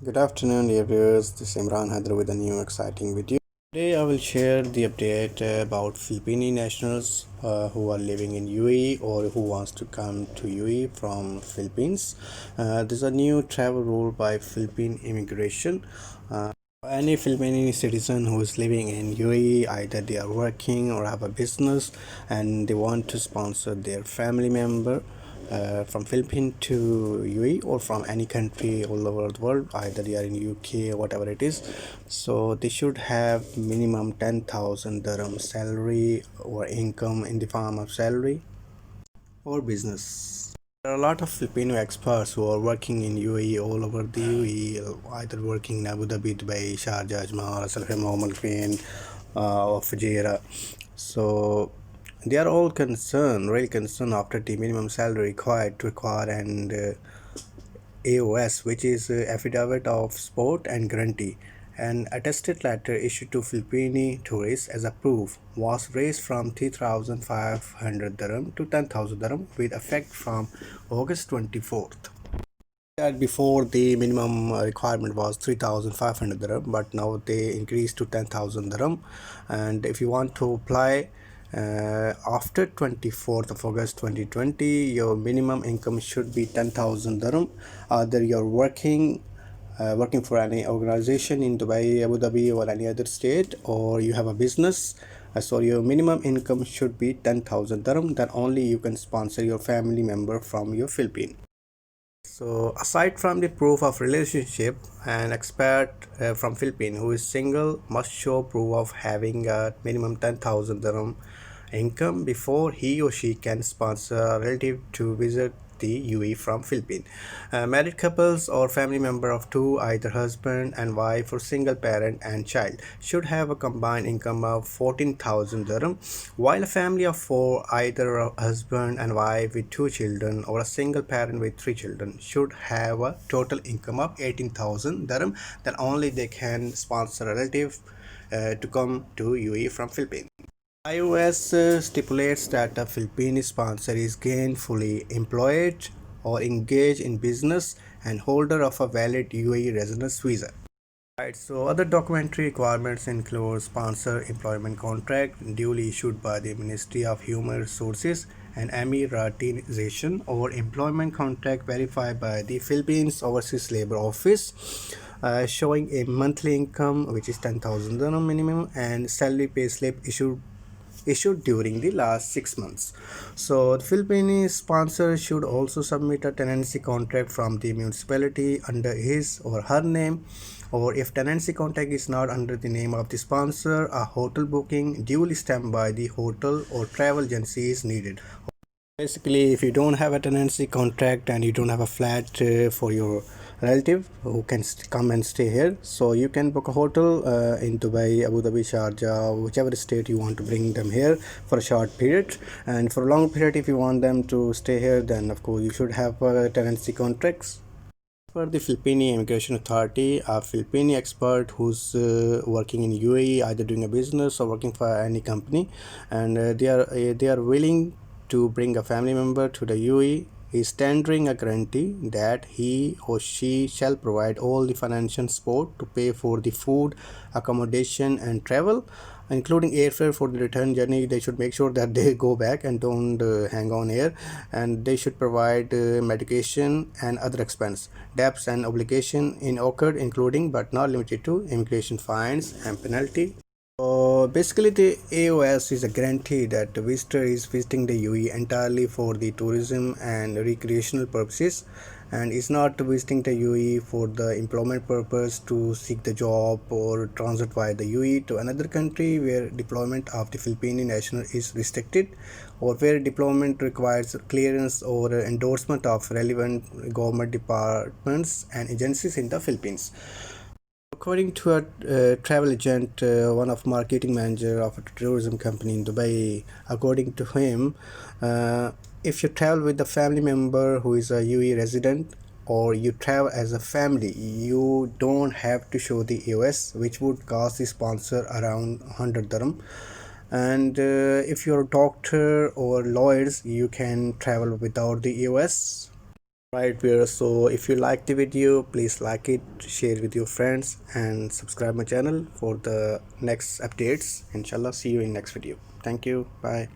Good afternoon, dear viewers. This is Imran Haider with a new exciting video. Today, I will share the update about Filipino nationals who are living in UAE or who wants to come to UAE from Philippines. There's a new travel rule by Philippine immigration. Any Filipino citizen who is living in UAE, either they are working or have a business and they want to sponsor their family member from Philippines to UAE or from any country all over the world, either they are in UK or whatever it is. So they should have minimum 10,000 dirham salary or income in the form of salary or business. There are a lot of Filipino experts who are working in UAE, all over the UAE, either working in Abu Dhabi, Dubai, Sharjah, Ajman, Ras Al Khaimah, Al Queen, or Fujairah. So they are all concerned, really concerned after the minimum salary required to acquire and AOS, which is Affidavit of Support and Guarantee. An attested letter issued to Filipino tourists as a proof was raised from 3,500 dirham to 10,000 dirham with effect from August 24th. That before the minimum requirement was 3,500 dirham, but now they increased to 10,000 dirham. And if you want to apply after 24th of August 2020, your minimum income should be 10,000 dirham. Either you're working for any organization in Dubai, Abu Dhabi, or any other state, or you have a business. So your minimum income should be 10,000 dirham. Then only you can sponsor your family member from your Philippines. So aside from the proof of relationship, an expert from Philippines who is single must show proof of having a minimum 10,000 dirham income before he or she can sponsor a relative to visit the UAE from Philippines. Married couples or family member of two, either husband and wife or single parent and child, should have a combined income of 14,000 dirham, while a family of four, either a husband and wife with two children or a single parent with three children, should have a total income of 18,000 dirham. Then only they can sponsor a relative to come to UAE from Philippines. iOS stipulates that a Filipino sponsor is gainfully employed or engaged in business and holder of a valid UAE residence visa. Right, so other documentary requirements include sponsor employment contract duly issued by the Ministry of Human Resources and Emiratization or employment contract verified by the Philippines Overseas Labor Office showing a monthly income which is 10,000 dirham minimum and salary payslip issued during the last 6 months. So the Philippine sponsor should also submit a tenancy contract from the municipality under his or her name, or if tenancy contract is not under the name of the sponsor, a hotel booking duly stamped by the hotel or travel agency is needed. Basically, if you don't have a tenancy contract and you don't have a flat for your relative who can come and stay here, so you can book a hotel in Dubai, Abu Dhabi, Sharjah, whichever state you want to bring them here for a short period. And for a long period, if you want them to stay here, then of course you should have tenancy contracts. For the Filipino Immigration Authority, a Filipino expert who's working in UAE, either doing a business or working for any company, and they are willing to bring a family member to the UAE, is tendering a guarantee that he or she shall provide all the financial support to pay for the food, accommodation, and travel, including airfare for the return journey. They should make sure that they go back and don't hang on here, and they should provide medication and other expense, debts and obligation in occurred, including but not limited to immigration fines and penalty. So basically, the AOS is a guarantee that the visitor is visiting the UAE entirely for the tourism and recreational purposes and is not visiting the UAE for the employment purpose to seek the job or transit via the UAE to another country where deployment of the Filipino national is restricted, or where deployment requires clearance or endorsement of relevant government departments and agencies in the Philippines. According to a travel agent, one of marketing manager of a tourism company in Dubai, according to him, if you travel with a family member who is a UAE resident, or you travel as a family, you don't have to show the EOS, which would cost the sponsor around 100 dirham. And if you're a doctor or lawyers, you can travel without the EOS. Right, viewers, so if you like the video, please like it, share with your friends, and subscribe my channel for the next updates. Inshallah, see you in next video. Thank you. Bye.